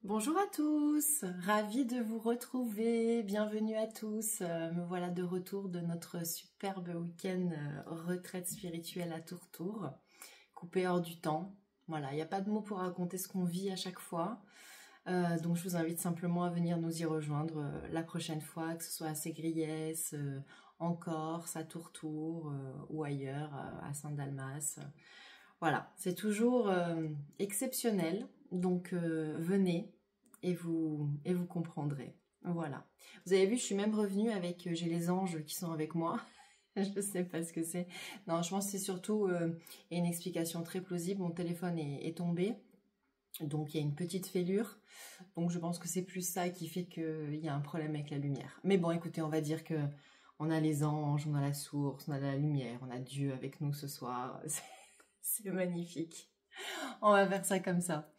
Bonjour à tous, ravie de vous retrouver, bienvenue à tous. Me voilà de retour de notre superbe week-end retraite spirituelle à Tourtour, coupé hors du temps. Voilà, il n'y a pas de mots pour raconter ce qu'on vit à chaque fois. Donc je vous invite simplement à venir nous y rejoindre la prochaine fois, que ce soit à Ségriès, en Corse, à Tourtour ou ailleurs, à Saint-Dalmas. Voilà, c'est toujours exceptionnel, donc venez et vous comprendrez. Voilà. Vous avez vu, je suis même revenue avec, j'ai les anges qui sont avec moi. Je ne sais pas ce que c'est. Non, je pense que c'est surtout une explication très plausible. Mon téléphone est tombé, donc il y a une petite fêlure. Donc je pense que c'est plus ça qui fait qu'il y a un problème avec la lumière. Mais bon, écoutez, on va dire que on a les anges, on a la source, on a la lumière, on a Dieu avec nous ce soir. C'est magnifique. On va faire ça comme ça.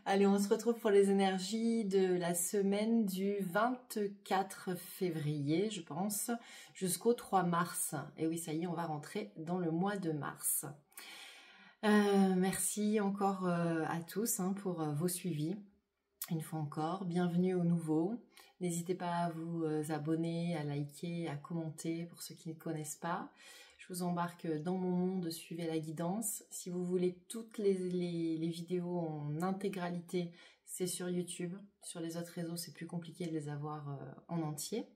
Allez, on se retrouve pour les énergies de la semaine du 24 février, je pense, jusqu'au 3 mars. Et oui, ça y est, on va rentrer dans le mois de mars. Merci encore à tous pour vos suivis. Une fois encore, bienvenue aux nouveaux. N'hésitez pas à vous abonner, à liker, à commenter pour ceux qui ne connaissent pas. Je vous embarque dans mon monde, suivez la guidance. Si vous voulez toutes les vidéos en intégralité, c'est sur YouTube. Sur les autres réseaux, c'est plus compliqué de les avoir en entier.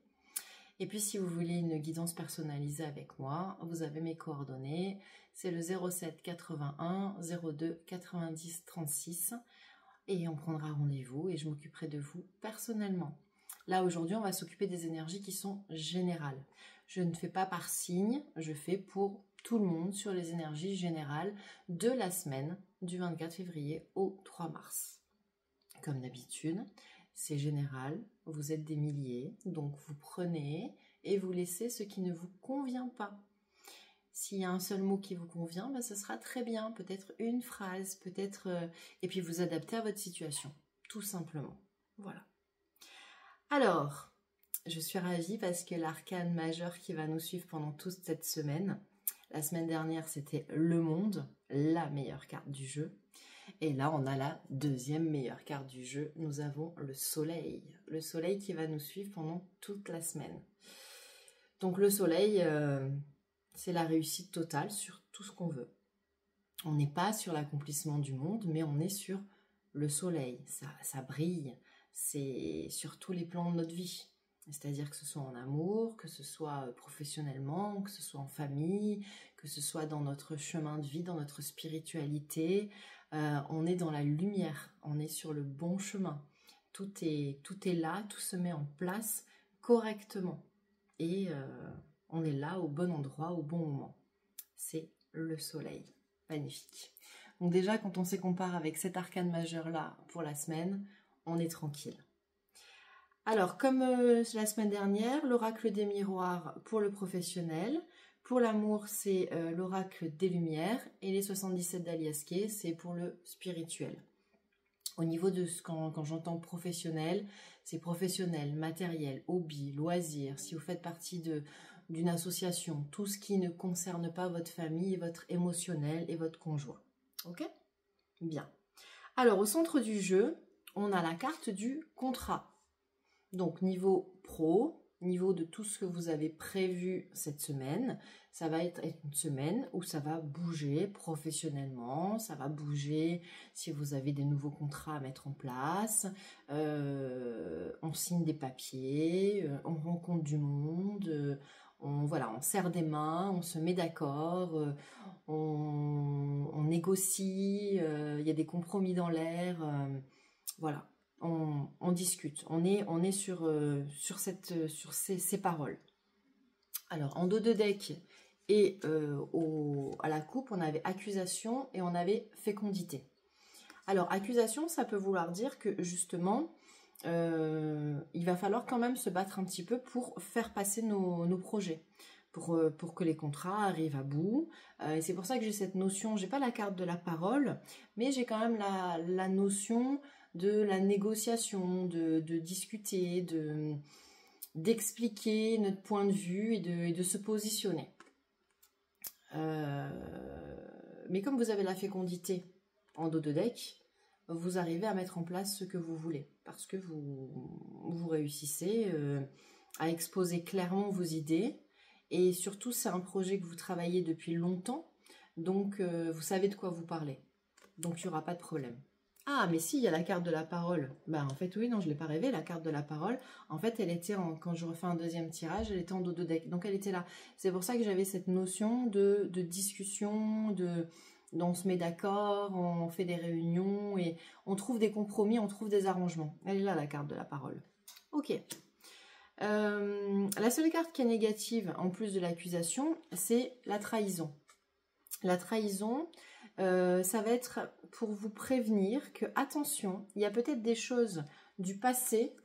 Et puis si vous voulez une guidance personnalisée avec moi, vous avez mes coordonnées. C'est le 07 81 02 90 36. Et on prendra rendez-vous et je m'occuperai de vous personnellement. Là, aujourd'hui, on va s'occuper des énergies qui sont générales. Je ne fais pas par signe, je fais pour tout le monde sur les énergies générales de la semaine du 24 février au 3 mars. Comme d'habitude, c'est général, vous êtes des milliers, donc vous prenez et vous laissez ce qui ne vous convient pas. S'il y a un seul mot qui vous convient, ce sera très bien. Peut-être une phrase, peut-être... et puis vous adaptez à votre situation, tout simplement. Voilà. Alors, je suis ravie parce que l'arcane majeur qui va nous suivre pendant toute cette semaine, la semaine dernière, c'était le monde, la meilleure carte du jeu. Et là, on a la deuxième meilleure carte du jeu. Nous avons le soleil. Le soleil qui va nous suivre pendant toute la semaine. Donc le soleil... c'est la réussite totale sur tout ce qu'on veut. On n'est pas sur l'accomplissement du monde, mais on est sur le soleil. Ça brille. C'est sur tous les plans de notre vie. C'est-à-dire que ce soit en amour, que ce soit professionnellement, que ce soit en famille, que ce soit dans notre chemin de vie, dans notre spiritualité. On est dans la lumière. On est sur le bon chemin. Tout est là, tout se met en place correctement. Et... on est là au bon endroit, au bon moment. C'est le soleil. Magnifique. Donc déjà, quand on se compare avec cet arcane majeur-là pour la semaine, on est tranquille. Alors, comme la semaine dernière, l'oracle des miroirs pour le professionnel. Pour l'amour, c'est l'oracle des lumières. Et les 77 d'Aliaské, c'est pour le spirituel. Au niveau de quand j'entends professionnel, c'est professionnel, matériel, hobby, loisir. Si vous faites partie d'une association, tout ce qui ne concerne pas votre famille, votre émotionnel et votre conjoint. Ok? Bien. Alors, au centre du jeu, on a la carte du contrat. Donc, niveau pro, niveau de tout ce que vous avez prévu cette semaine, ça va être une semaine où ça va bouger professionnellement, ça va bouger si vous avez des nouveaux contrats à mettre en place, on signe des papiers, on rencontre du monde, on serre des mains, on se met d'accord, on négocie, il y a des compromis dans l'air, voilà. On discute, on est sur ces paroles. Alors, en dos de deck et à la coupe, on avait accusation et on avait fécondité. Alors, accusation, ça peut vouloir dire que justement, il va falloir quand même se battre un petit peu pour faire passer nos projets, pour que les contrats arrivent à bout. Et c'est pour ça que j'ai cette notion, j'ai pas la carte de la parole, mais j'ai quand même la notion de la négociation, de discuter, d'expliquer notre point de vue et de se positionner. Mais comme vous avez la fécondité en dos de deck, vous arrivez à mettre en place ce que vous voulez. Parce que vous réussissez à exposer clairement vos idées. Et surtout, c'est un projet que vous travaillez depuis longtemps. Donc, vous savez de quoi vous parlez. Donc, il n'y aura pas de problème. Ah, mais si, il y a la carte de la parole. Ben, en fait, oui, non, je ne l'ai pas rêvé, la carte de la parole. En fait, elle était, quand je refais un deuxième tirage, elle était en dos de deck. Donc, elle était là. C'est pour ça que j'avais cette notion de discussion, on se met d'accord, on fait des réunions et on trouve des compromis, on trouve des arrangements. Elle est là, la carte de la parole. Ok. La seule carte qui est négative, en plus de l'accusation, c'est la trahison. La trahison, ça va être pour vous prévenir que, attention, il y a peut-être des choses du passé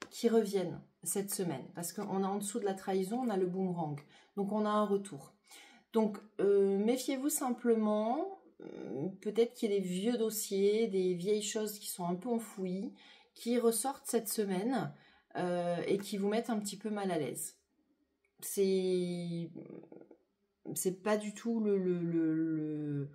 qui reviennent cette semaine. Parce qu'on a en dessous de la trahison, on a le boomerang. Donc, on a un retour. Donc, méfiez-vous simplement. Peut-être qu'il y a des vieux dossiers, des vieilles choses qui sont un peu enfouies, qui ressortent cette semaine et qui vous mettent un petit peu mal à l'aise. C'est pas du tout le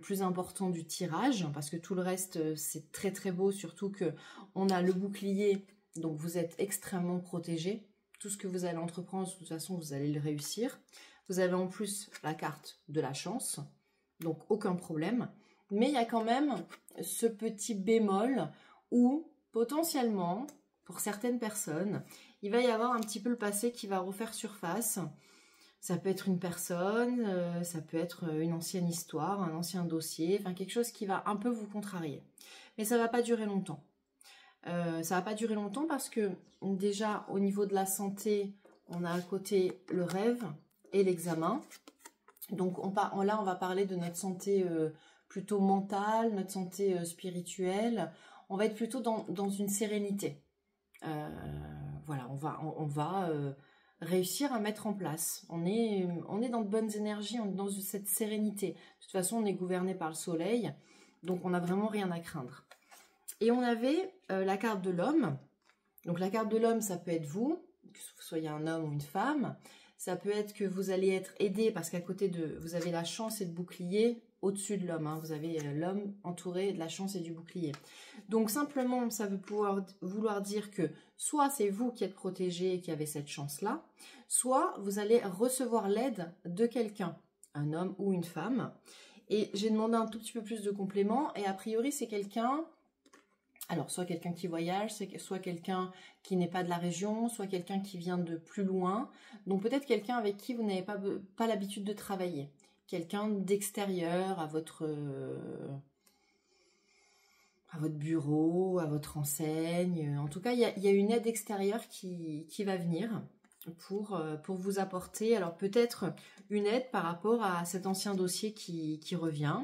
plus important du tirage, parce que tout le reste, c'est très très beau, surtout que on a le bouclier, donc vous êtes extrêmement protégé. Tout ce que vous allez entreprendre, de toute façon, vous allez le réussir. Vous avez en plus la carte de la chance, donc aucun problème. Mais il y a quand même ce petit bémol où, potentiellement, pour certaines personnes, il va y avoir un petit peu le passé qui va refaire surface. Ça peut être une personne, ça peut être une ancienne histoire, un ancien dossier, enfin quelque chose qui va un peu vous contrarier. Mais ça ne va pas durer longtemps. Ça ne va pas durer longtemps parce que déjà au niveau de la santé, on a à côté le rêve et l'examen. Donc là, on va parler de notre santé plutôt mentale, notre santé spirituelle. On va être plutôt dans une sérénité. Voilà, on va réussir à mettre en place. On est dans de bonnes énergies, on est dans cette sérénité. De toute façon, on est gouverné par le soleil, donc on n'a vraiment rien à craindre. Et on avait la carte de l'homme. Donc la carte de l'homme, ça peut être vous, que vous soyez un homme ou une femme. Ça peut être que vous allez être aidé parce qu'à côté vous avez la chance et le bouclier au-dessus de l'homme. Hein. Vous avez l'homme entouré de la chance et du bouclier. Donc simplement, ça veut vouloir dire que soit c'est vous qui êtes protégé et qui avez cette chance-là, soit vous allez recevoir l'aide de quelqu'un, un homme ou une femme. Et j'ai demandé un tout petit peu plus de compléments et a priori c'est quelqu'un... Alors, soit quelqu'un qui voyage, soit quelqu'un qui n'est pas de la région, soit quelqu'un qui vient de plus loin. Donc, peut-être quelqu'un avec qui vous n'avez pas l'habitude de travailler. Quelqu'un d'extérieur à votre bureau, à votre enseigne. En tout cas, il y a une aide extérieure qui va venir pour vous apporter, alors peut-être une aide par rapport à cet ancien dossier qui revient,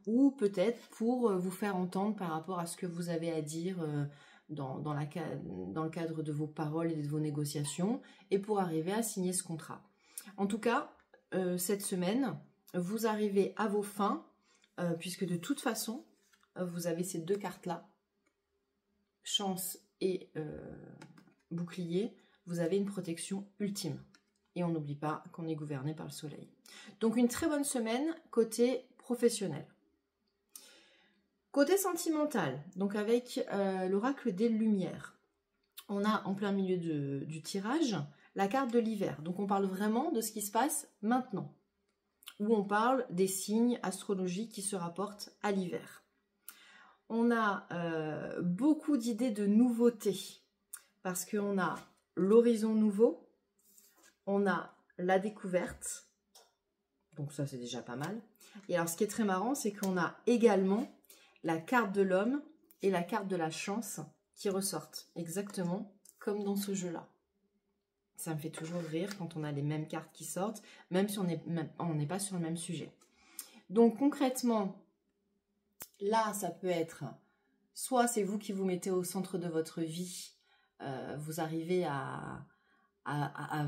ou peut-être pour vous faire entendre par rapport à ce que vous avez à dire dans le cadre de vos paroles et de vos négociations, et pour arriver à signer ce contrat. En tout cas, cette semaine, vous arrivez à vos fins, puisque de toute façon, vous avez ces deux cartes-là, chance et bouclier, vous avez une protection ultime. Et on n'oublie pas qu'on est gouverné par le soleil. Donc une très bonne semaine côté professionnel. Côté sentimental, donc avec l'oracle des Lumières, on a en plein milieu du tirage la carte de l'hiver. Donc on parle vraiment de ce qui se passe maintenant, où on parle des signes astrologiques qui se rapportent à l'hiver. On a beaucoup d'idées de nouveautés, parce qu'on a l'horizon nouveau, on a la découverte, donc ça c'est déjà pas mal. Et alors ce qui est très marrant, c'est qu'on a également la carte de l'homme et la carte de la chance qui ressortent, exactement comme dans ce jeu-là. Ça me fait toujours rire quand on a les mêmes cartes qui sortent, même si on n'est pas sur le même sujet. Donc concrètement, là ça peut être, soit c'est vous qui vous mettez au centre de votre vie, vous arrivez à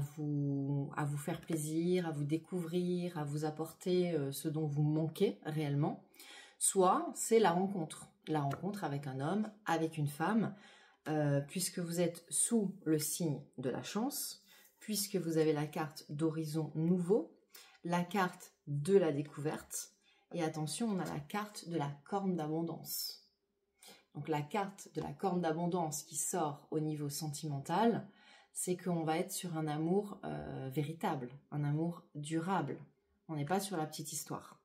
vous faire plaisir, à vous découvrir, à vous apporter ce dont vous manquez réellement. Soit c'est la rencontre avec un homme, avec une femme, puisque vous êtes sous le signe de la chance, puisque vous avez la carte d'horizon nouveau, la carte de la découverte, et attention, on a la carte de la corne d'abondance. donc la carte de la corne d'abondance qui sort au niveau sentimental, c'est qu'on va être sur un amour véritable, un amour durable. On n'est pas sur la petite histoire.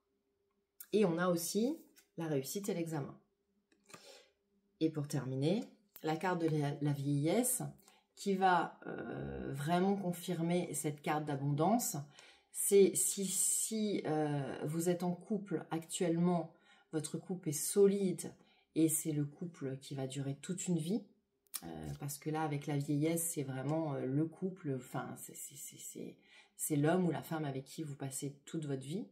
Et on a aussi la réussite et l'examen. Et pour terminer, la carte de la vieillesse qui va vraiment confirmer cette carte d'abondance. C'est si vous êtes en couple actuellement, votre couple est solide et c'est le couple qui va durer toute une vie. Parce que là, avec la vieillesse, c'est vraiment le couple, enfin, c'est l'homme ou la femme avec qui vous passez toute votre vie.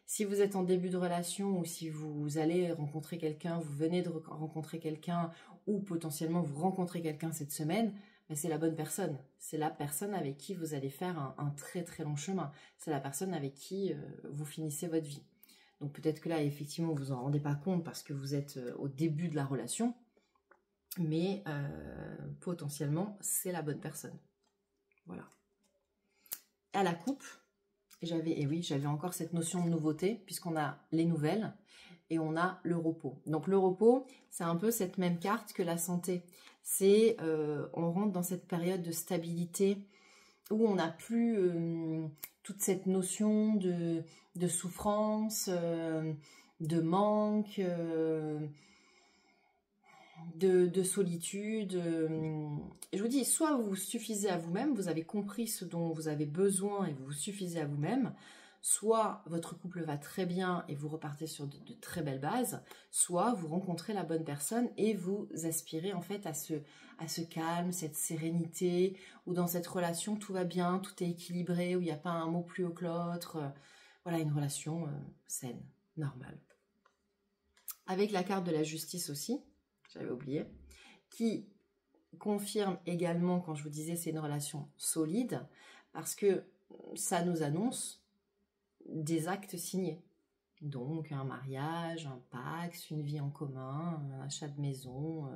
Si vous êtes en début de relation ou si vous allez rencontrer quelqu'un, vous venez de rencontrer quelqu'un ou potentiellement vous rencontrez quelqu'un cette semaine, ben c'est la bonne personne. C'est la personne avec qui vous allez faire un très très long chemin. C'est la personne avec qui vous finissez votre vie. Donc peut-être que là, effectivement, vous en rendez pas compte parce que vous êtes au début de la relation, mais potentiellement, c'est la bonne personne. Voilà. À la coupe, j'avais encore cette notion de nouveauté, puisqu'on a les nouvelles et on a le repos. Donc le repos, c'est un peu cette même carte que la santé. C'est, on rentre dans cette période de stabilité où on n'a plus toute cette notion de souffrance, de manque, de solitude. Je vous dis, soit vous vous suffisez à vous-même, vous avez compris ce dont vous avez besoin et vous vous suffisez à vous-même, soit votre couple va très bien et vous repartez sur de très belles bases, soit vous rencontrez la bonne personne et vous aspirez en fait à ce calme, cette sérénité, où dans cette relation tout va bien, tout est équilibré, où il n'y a pas un mot plus haut que l'autre. Voilà, une relation saine, normale. Avec la carte de la justice aussi, j'avais oublié, qui confirme également, quand je vous disais c'est une relation solide, parce que ça nous annonce des actes signés. Donc un mariage, un pacte, une vie en commun, un achat de maison,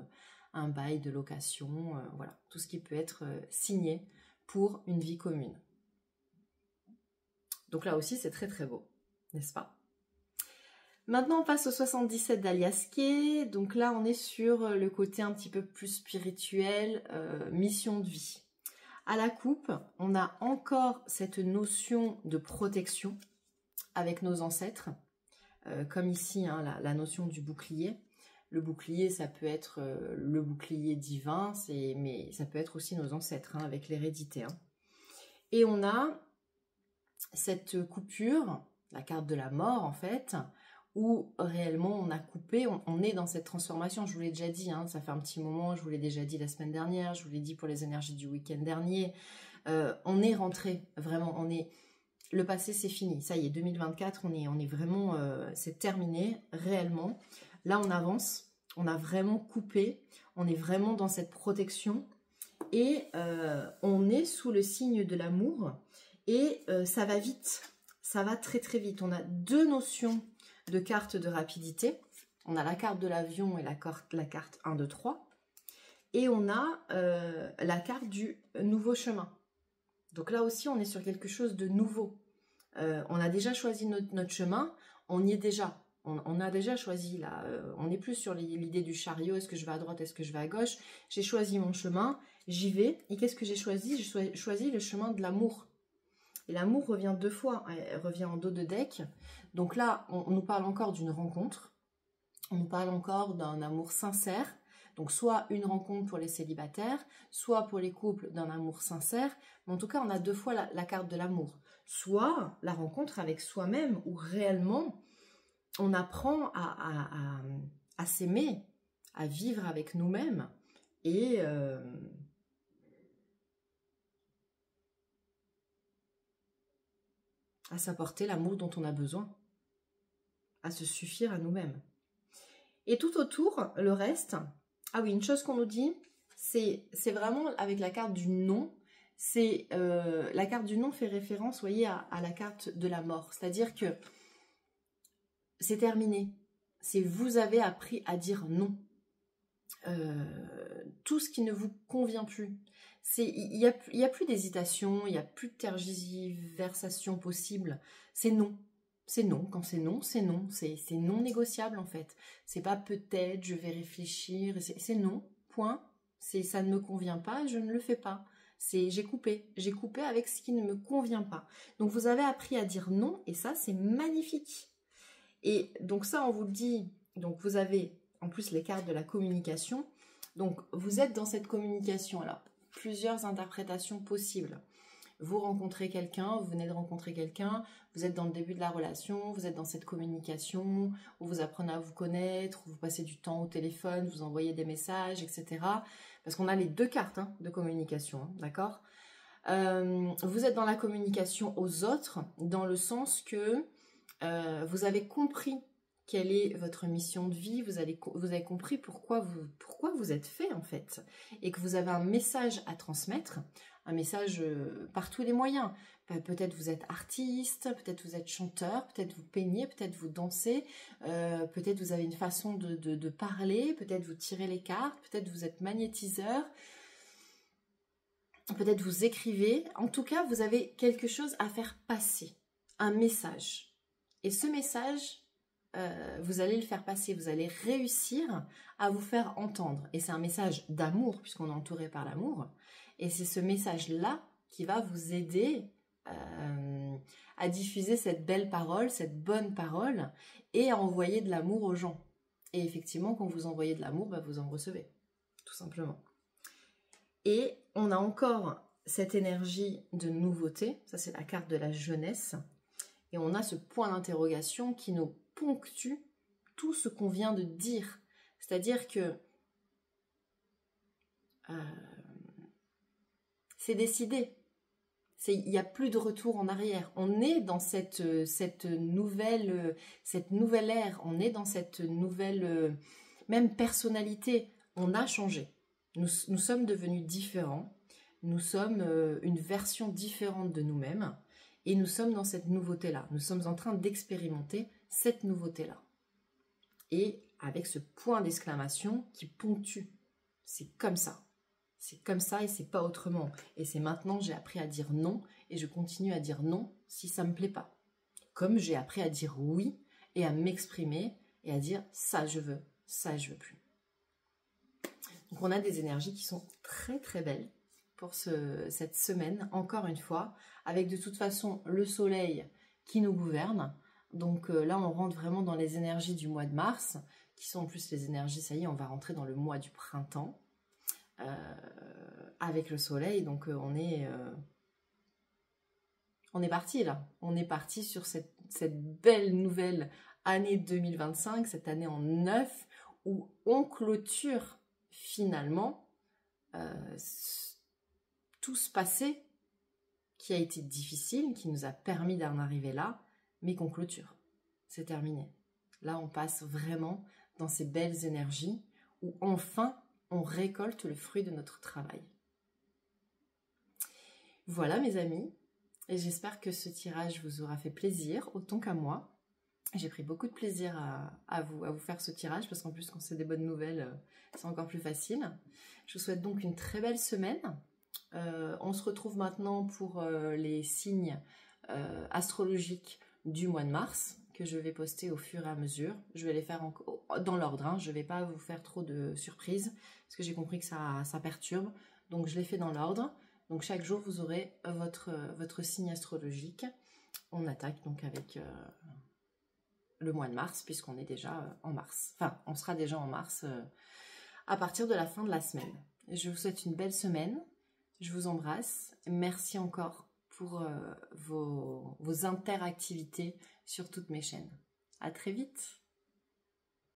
un bail de location, voilà, tout ce qui peut être signé pour une vie commune. Donc là aussi c'est très très beau, n'est-ce pas ? Maintenant, on passe au 77 d'Alias Kay. Donc là, on est sur le côté un petit peu plus spirituel, mission de vie. À la coupe, on a encore cette notion de protection avec nos ancêtres, comme ici, hein, la notion du bouclier. Le bouclier, ça peut être le bouclier divin, mais ça peut être aussi nos ancêtres, hein, avec l'hérédité. Hein. Et on a cette coupure, la carte de la mort en fait, où réellement on a coupé, on est dans cette transformation. Je vous l'ai déjà dit, hein, ça fait un petit moment, je vous l'ai déjà dit la semaine dernière, je vous l'ai dit pour les énergies du week-end dernier. On est rentré, vraiment, le passé c'est fini, ça y est, 2024, on est vraiment, c'est terminé, réellement. Là on avance, on a vraiment coupé, on est vraiment dans cette protection et on est sous le signe de l'amour et ça va vite, ça va très très vite. On a deux notions de cartes de rapidité. On a la carte de l'avion et la carte 1, 2, 3. Et on a la carte du nouveau chemin. Donc là aussi, on est sur quelque chose de nouveau. On a déjà choisi notre chemin, on y est déjà. On a déjà choisi là. On n'est plus sur l'idée du chariot, est-ce que je vais à droite, est-ce que je vais à gauche. J'ai choisi mon chemin, j'y vais. Et qu'est-ce que j'ai choisi? J'ai choisi le chemin de l'amour. Et l'amour revient deux fois, elle revient en dos de deck. Donc là, on nous parle encore d'une rencontre. On nous parle encore d'un amour sincère. Donc soit une rencontre pour les célibataires, soit pour les couples d'un amour sincère. Mais en tout cas, on a deux fois la carte de l'amour. Soit la rencontre avec soi-même, où réellement, on apprend à s'aimer, à vivre avec nous-mêmes. Et à s'apporter l'amour dont on a besoin, à se suffire à nous-mêmes. Et tout autour, le reste, ah oui, une chose qu'on nous dit, c'est vraiment avec la carte du non, c'est la carte du non fait référence, vous voyez, à la carte de la mort, c'est-à-dire que c'est terminé, c'est vous avez appris à dire non. Tout ce qui ne vous convient plus. Il y a plus d'hésitation, il n'y a plus de tergiversation possible. C'est non. C'est non. Quand c'est non, c'est non. C'est non négociable en fait. C'est pas peut-être, je vais réfléchir. C'est non. Point. Ça ne me convient pas, je ne le fais pas. J'ai coupé. J'ai coupé avec ce qui ne me convient pas. Donc vous avez appris à dire non et ça c'est magnifique. Et donc ça on vous le dit. Donc vous avez en plus les cartes de la communication. Donc vous êtes dans cette communication. Alors plusieurs interprétations possibles. Vous rencontrez quelqu'un, vous venez de rencontrer quelqu'un, vous êtes dans le début de la relation, vous êtes dans cette communication, où vous apprenez à vous connaître, où vous passez du temps au téléphone, vous envoyez des messages, etc. Parce qu'on a les deux cartes de communication, d'accord? Vous êtes dans la communication aux autres, dans le sens que vous avez compris quelle est votre mission de vie, vous avez compris pourquoi vous êtes fait en fait, et que vous avez un message à transmettre, un message par tous les moyens. Peut-être vous êtes artiste, peut-être vous êtes chanteur, peut-être vous peignez, peut-être vous dansez, peut-être vous avez une façon de parler, peut-être vous tirez les cartes, peut-être vous êtes magnétiseur, peut-être vous écrivez. En tout cas, vous avez quelque chose à faire passer, un message. Et ce message, vous allez le faire passer, vous allez réussir à vous faire entendre. Et c'est un message d'amour, puisqu'on est entouré par l'amour. Et c'est ce message-là qui va vous aider à diffuser cette belle parole, cette bonne parole, et à envoyer de l'amour aux gens. Et effectivement, quand vous envoyez de l'amour, vous en recevez, tout simplement. Et on a encore cette énergie de nouveauté, ça c'est la carte de la jeunesse, et on a ce point d'interrogation qui nous ponctue tout ce qu'on vient de dire. C'est-à-dire que c'est décidé. Il n'y a plus de retour en arrière. On est dans cette nouvelle ère, on est dans cette nouvelle même personnalité. On a changé. Nous sommes devenus différents. Nous sommes une version différente de nous-mêmes. Et nous sommes dans cette nouveauté-là. Nous sommes en train d'expérimenter cette nouveauté-là. Et avec ce point d'exclamation qui ponctue. C'est comme ça. C'est comme ça et c'est pas autrement. Et c'est maintenant que j'ai appris à dire non et je continue à dire non si ça me plaît pas. Comme j'ai appris à dire oui et à m'exprimer et à dire ça je veux plus. Donc on a des énergies qui sont très très belles pour cette semaine, encore une fois, avec de toute façon le soleil qui nous gouverne. Donc là on rentre vraiment dans les énergies du mois de mars, qui sont en plus les énergies, ça y est, on va rentrer dans le mois du printemps. Avec le soleil, donc on est parti là, on est parti sur cette belle nouvelle année 2025, cette année en neuf, où on clôture finalement tout ce passé qui a été difficile, qui nous a permis d'en arriver là, mais qu'on clôture, c'est terminé. Là on passe vraiment dans ces belles énergies où enfin on récolte le fruit de notre travail. Voilà mes amis, et j'espère que ce tirage vous aura fait plaisir, autant qu'à moi. J'ai pris beaucoup de plaisir à vous faire ce tirage, parce qu'en plus quand c'est des bonnes nouvelles, c'est encore plus facile. Je vous souhaite donc une très belle semaine. On se retrouve maintenant pour les signes astrologiques du mois de mars, que je vais poster au fur et à mesure. Je vais les faire dans l'ordre, je ne vais pas vous faire trop de surprises, parce que j'ai compris que ça perturbe, donc je les fais dans l'ordre. Donc chaque jour vous aurez votre signe astrologique. On attaque donc avec le mois de mars, puisqu'on est déjà en mars. Enfin, on sera déjà en mars à partir de la fin de la semaine. Je vous souhaite une belle semaine, je vous embrasse, merci encore pour vos interactivités sur toutes mes chaînes. À très vite.